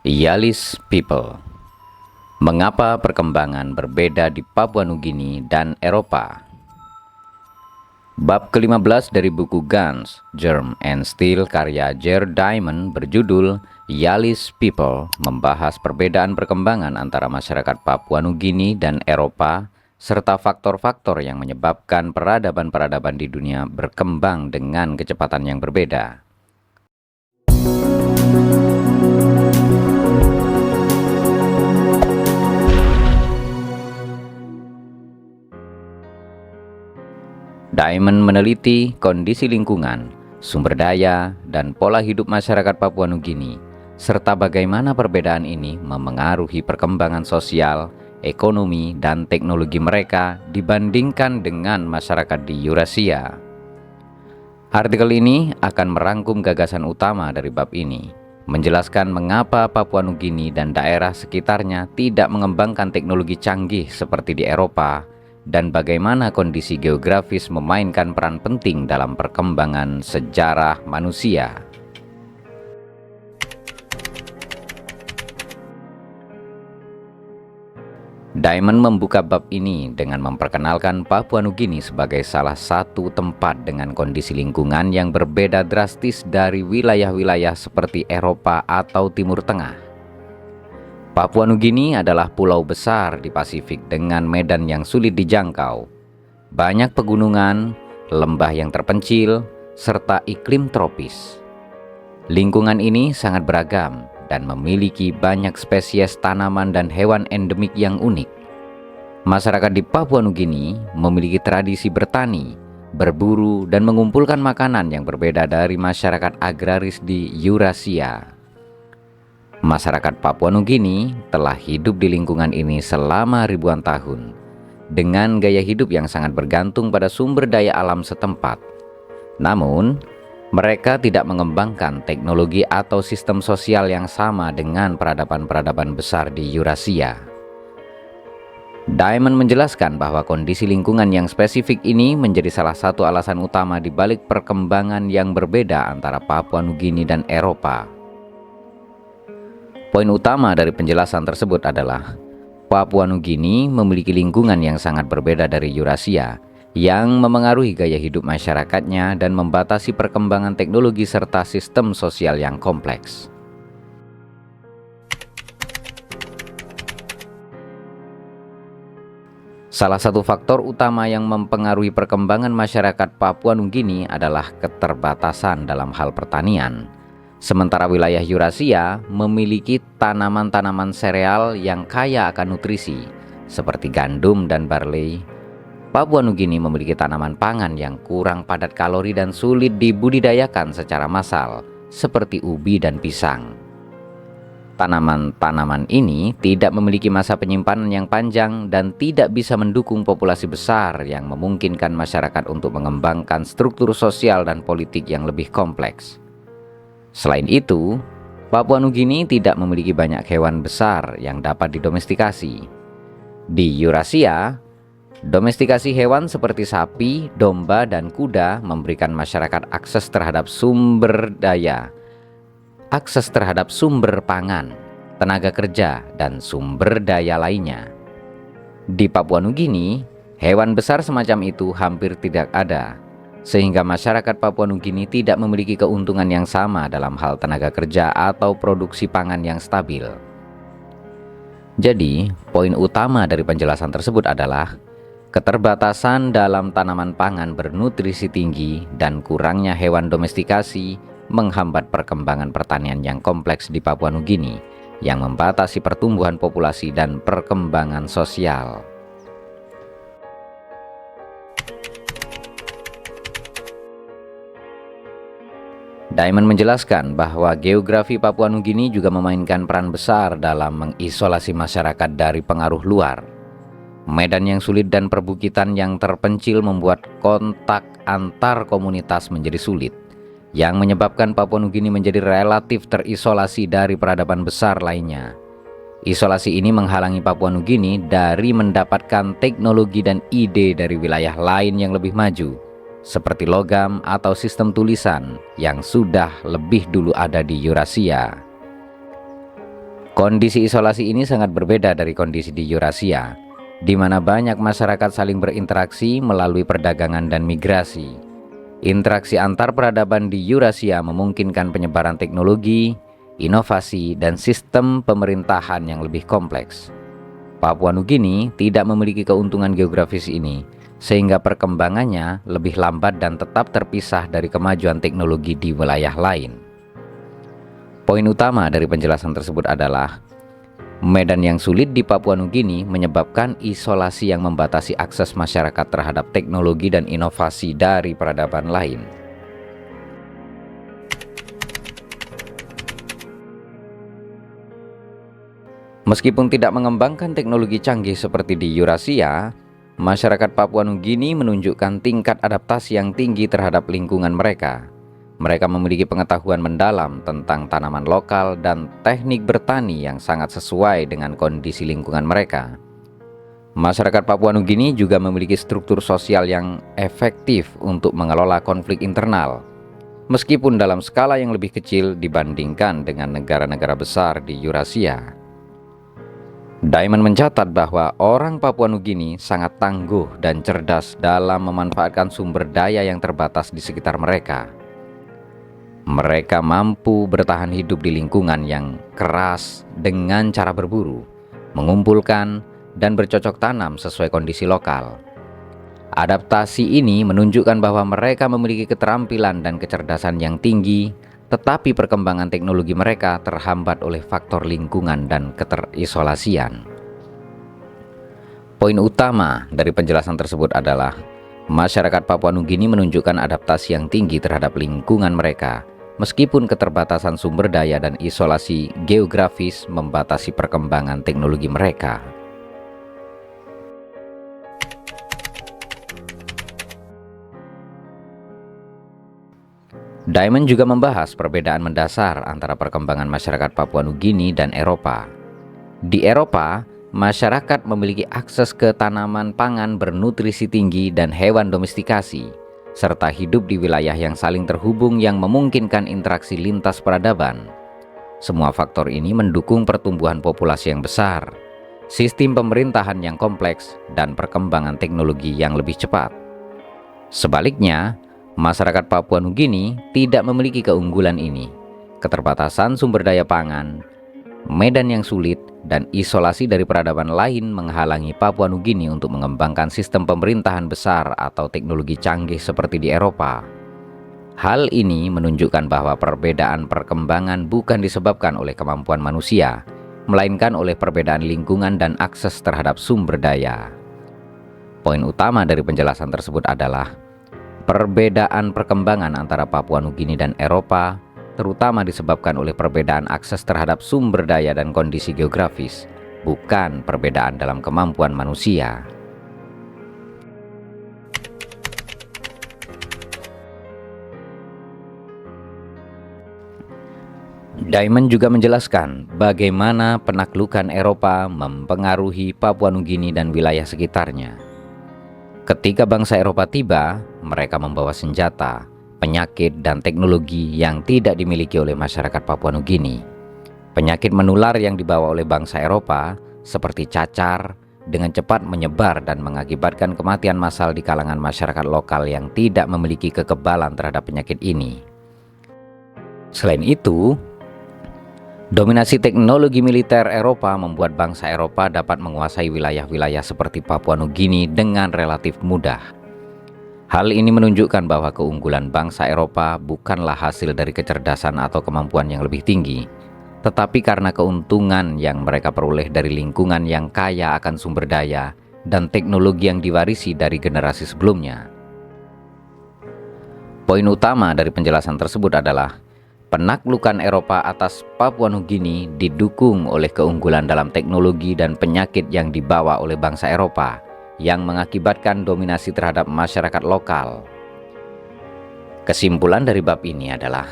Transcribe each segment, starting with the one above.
Yalis People. Mengapa perkembangan berbeda di Papua Nugini dan Eropa? Bab ke-15 dari buku Guns, Germ and Steel karya Jared Diamond berjudul Yalis People membahas perbedaan perkembangan antara masyarakat Papua Nugini dan Eropa serta faktor-faktor yang menyebabkan peradaban-peradaban di dunia berkembang dengan kecepatan yang berbeda. Diamond meneliti kondisi lingkungan, sumber daya, dan pola hidup masyarakat Papua Nugini, serta bagaimana perbedaan ini memengaruhi perkembangan sosial, ekonomi, dan teknologi mereka dibandingkan dengan masyarakat di Eurasia. Artikel ini akan merangkum gagasan utama dari bab ini, menjelaskan mengapa Papua Nugini dan daerah sekitarnya tidak mengembangkan teknologi canggih seperti di Eropa, dan bagaimana kondisi geografis memainkan peran penting dalam perkembangan sejarah manusia. Diamond membuka bab ini dengan memperkenalkan Papua Nugini sebagai salah satu tempat dengan kondisi lingkungan yang berbeda drastis dari wilayah-wilayah seperti Eropa atau Timur Tengah. Papua Nugini adalah pulau besar di Pasifik dengan medan yang sulit dijangkau, banyak pegunungan, lembah yang terpencil, serta iklim tropis. Lingkungan ini sangat beragam dan memiliki banyak spesies tanaman dan hewan endemik yang unik. Masyarakat di Papua Nugini memiliki tradisi bertani, berburu, dan mengumpulkan makanan yang berbeda dari masyarakat agraris di Eurasia. Masyarakat Papua Nugini telah hidup di lingkungan ini selama ribuan tahun, dengan gaya hidup yang sangat bergantung pada sumber daya alam setempat. Namun, mereka tidak mengembangkan teknologi atau sistem sosial yang sama dengan peradaban-peradaban besar di Eurasia. Diamond menjelaskan bahwa kondisi lingkungan yang spesifik ini menjadi salah satu alasan utama di balik perkembangan yang berbeda antara Papua Nugini dan Eropa. Poin utama dari penjelasan tersebut adalah Papua Nugini memiliki lingkungan yang sangat berbeda dari Eurasia, yang memengaruhi gaya hidup masyarakatnya dan membatasi perkembangan teknologi serta sistem sosial yang kompleks. Salah satu faktor utama yang mempengaruhi perkembangan masyarakat Papua Nugini adalah keterbatasan dalam hal pertanian. Sementara wilayah Eurasia memiliki tanaman-tanaman sereal yang kaya akan nutrisi, seperti gandum dan barley. Papua Nugini memiliki tanaman pangan yang kurang padat kalori dan sulit dibudidayakan secara massal, seperti ubi dan pisang. Tanaman-tanaman ini tidak memiliki masa penyimpanan yang panjang dan tidak bisa mendukung populasi besar yang memungkinkan masyarakat untuk mengembangkan struktur sosial dan politik yang lebih kompleks. Selain itu, Papua Nugini tidak memiliki banyak hewan besar yang dapat didomestikasi. Di Eurasia, domestikasi hewan seperti sapi, domba, dan kuda memberikan masyarakat akses terhadap sumber pangan, tenaga kerja, dan sumber daya lainnya. Di Papua Nugini, hewan besar semacam itu hampir tidak ada, sehingga masyarakat Papua Nugini tidak memiliki keuntungan yang sama dalam hal tenaga kerja atau produksi pangan yang stabil. Jadi, poin utama dari penjelasan tersebut adalah keterbatasan dalam tanaman pangan bernutrisi tinggi dan kurangnya hewan domestikasi menghambat perkembangan pertanian yang kompleks di Papua Nugini, yang membatasi pertumbuhan populasi dan perkembangan sosial. Diamond menjelaskan bahwa geografi Papua Nugini juga memainkan peran besar dalam mengisolasi masyarakat dari pengaruh luar. Medan yang sulit dan perbukitan yang terpencil membuat kontak antar komunitas menjadi sulit, yang menyebabkan Papua Nugini menjadi relatif terisolasi dari peradaban besar lainnya. Isolasi ini menghalangi Papua Nugini dari mendapatkan teknologi dan ide dari wilayah lain yang lebih maju, seperti logam atau sistem tulisan yang sudah lebih dulu ada di Eurasia. Kondisi isolasi ini sangat berbeda dari kondisi di Eurasia, di mana banyak masyarakat saling berinteraksi melalui perdagangan dan migrasi. Interaksi antar peradaban di Eurasia memungkinkan penyebaran teknologi, inovasi, dan sistem pemerintahan yang lebih kompleks. Papua Nugini tidak memiliki keuntungan geografis ini, sehingga perkembangannya lebih lambat dan tetap terpisah dari kemajuan teknologi di wilayah lain. Poin utama dari penjelasan tersebut adalah medan yang sulit di Papua Nugini menyebabkan isolasi yang membatasi akses masyarakat terhadap teknologi dan inovasi dari peradaban lain. Meskipun tidak mengembangkan teknologi canggih seperti di Eurasia, masyarakat Papua Nugini menunjukkan tingkat adaptasi yang tinggi terhadap lingkungan mereka. Mereka memiliki pengetahuan mendalam tentang tanaman lokal dan teknik bertani yang sangat sesuai dengan kondisi lingkungan mereka. Masyarakat Papua Nugini juga memiliki struktur sosial yang efektif untuk mengelola konflik internal, meskipun dalam skala yang lebih kecil dibandingkan dengan negara-negara besar di Eurasia. Diamond mencatat bahwa orang Papua Nugini sangat tangguh dan cerdas dalam memanfaatkan sumber daya yang terbatas di sekitar mereka. Mereka mampu bertahan hidup di lingkungan yang keras dengan cara berburu, mengumpulkan, dan bercocok tanam sesuai kondisi lokal. Adaptasi ini menunjukkan bahwa mereka memiliki keterampilan dan kecerdasan yang tinggi, tetapi perkembangan teknologi mereka terhambat oleh faktor lingkungan dan keterisolasian. Poin utama dari penjelasan tersebut adalah masyarakat Papua Nugini menunjukkan adaptasi yang tinggi terhadap lingkungan mereka, meskipun keterbatasan sumber daya dan isolasi geografis membatasi perkembangan teknologi mereka. Diamond juga membahas perbedaan mendasar antara perkembangan masyarakat Papua Nugini dan Eropa. Di Eropa, masyarakat memiliki akses ke tanaman pangan bernutrisi tinggi dan hewan domestikasi, serta hidup di wilayah yang saling terhubung yang memungkinkan interaksi lintas peradaban. Semua faktor ini mendukung pertumbuhan populasi yang besar, sistem pemerintahan yang kompleks, dan perkembangan teknologi yang lebih cepat. Sebaliknya, masyarakat Papua Nugini tidak memiliki keunggulan ini. Keterbatasan sumber daya pangan, medan yang sulit, dan isolasi dari peradaban lain menghalangi Papua Nugini untuk mengembangkan sistem pemerintahan besar atau teknologi canggih seperti di Eropa. Hal ini menunjukkan bahwa perbedaan perkembangan bukan disebabkan oleh kemampuan manusia, melainkan oleh perbedaan lingkungan dan akses terhadap sumber daya. Poin utama dari penjelasan tersebut adalah perbedaan perkembangan antara Papua Nugini dan Eropa terutama disebabkan oleh perbedaan akses terhadap sumber daya dan kondisi geografis, bukan perbedaan dalam kemampuan manusia. Diamond juga menjelaskan bagaimana penaklukan Eropa mempengaruhi Papua Nugini dan wilayah sekitarnya. Ketika bangsa Eropa tiba, mereka membawa senjata, penyakit, dan teknologi yang tidak dimiliki oleh masyarakat Papua Nugini. Penyakit menular yang dibawa oleh bangsa Eropa, seperti cacar, dengan cepat menyebar dan mengakibatkan kematian massal di kalangan masyarakat lokal yang tidak memiliki kekebalan terhadap penyakit ini. Selain itu, dominasi teknologi militer Eropa membuat bangsa Eropa dapat menguasai wilayah-wilayah seperti Papua Nugini dengan relatif mudah. Hal ini menunjukkan bahwa keunggulan bangsa Eropa bukanlah hasil dari kecerdasan atau kemampuan yang lebih tinggi, tetapi karena keuntungan yang mereka peroleh dari lingkungan yang kaya akan sumber daya dan teknologi yang diwarisi dari generasi sebelumnya. Poin utama dari penjelasan tersebut adalah penaklukan Eropa atas Papua Nugini didukung oleh keunggulan dalam teknologi dan penyakit yang dibawa oleh bangsa Eropa, yang mengakibatkan dominasi terhadap masyarakat lokal. Kesimpulan dari bab ini adalah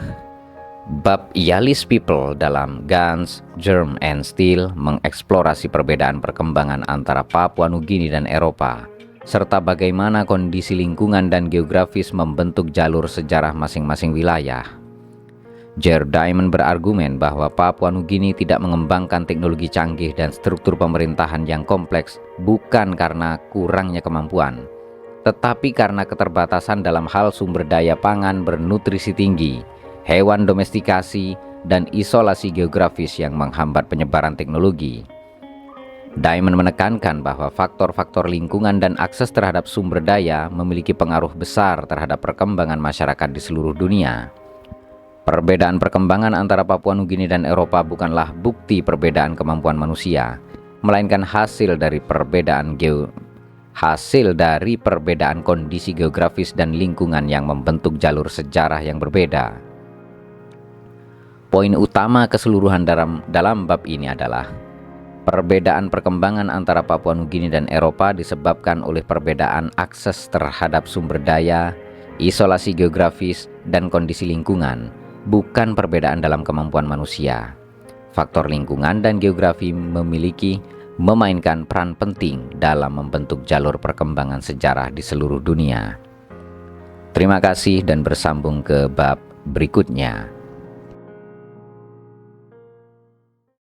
bab Yalis People dalam Guns, Germ, and Steel mengeksplorasi perbedaan perkembangan antara Papua Nugini dan Eropa, serta bagaimana kondisi lingkungan dan geografis membentuk jalur sejarah masing-masing wilayah. Jared Diamond berargumen bahwa Papua Nugini tidak mengembangkan teknologi canggih dan struktur pemerintahan yang kompleks bukan karena kurangnya kemampuan, tetapi karena keterbatasan dalam hal sumber daya pangan bernutrisi tinggi, hewan domestikasi, dan isolasi geografis yang menghambat penyebaran teknologi. Diamond menekankan bahwa faktor-faktor lingkungan dan akses terhadap sumber daya memiliki pengaruh besar terhadap perkembangan masyarakat di seluruh dunia. Perbedaan perkembangan antara Papua Nugini dan Eropa bukanlah bukti perbedaan kemampuan manusia, melainkan hasil dari perbedaan kondisi geografis dan lingkungan yang membentuk jalur sejarah yang berbeda. Poin utama keseluruhan dalam bab ini adalah perbedaan perkembangan antara Papua Nugini dan Eropa disebabkan oleh perbedaan akses terhadap sumber daya, isolasi geografis, dan kondisi lingkungan, bukan perbedaan dalam kemampuan manusia. Faktor lingkungan dan geografi memainkan peran penting dalam membentuk jalur perkembangan sejarah di seluruh dunia. Terima kasih dan bersambung ke bab berikutnya.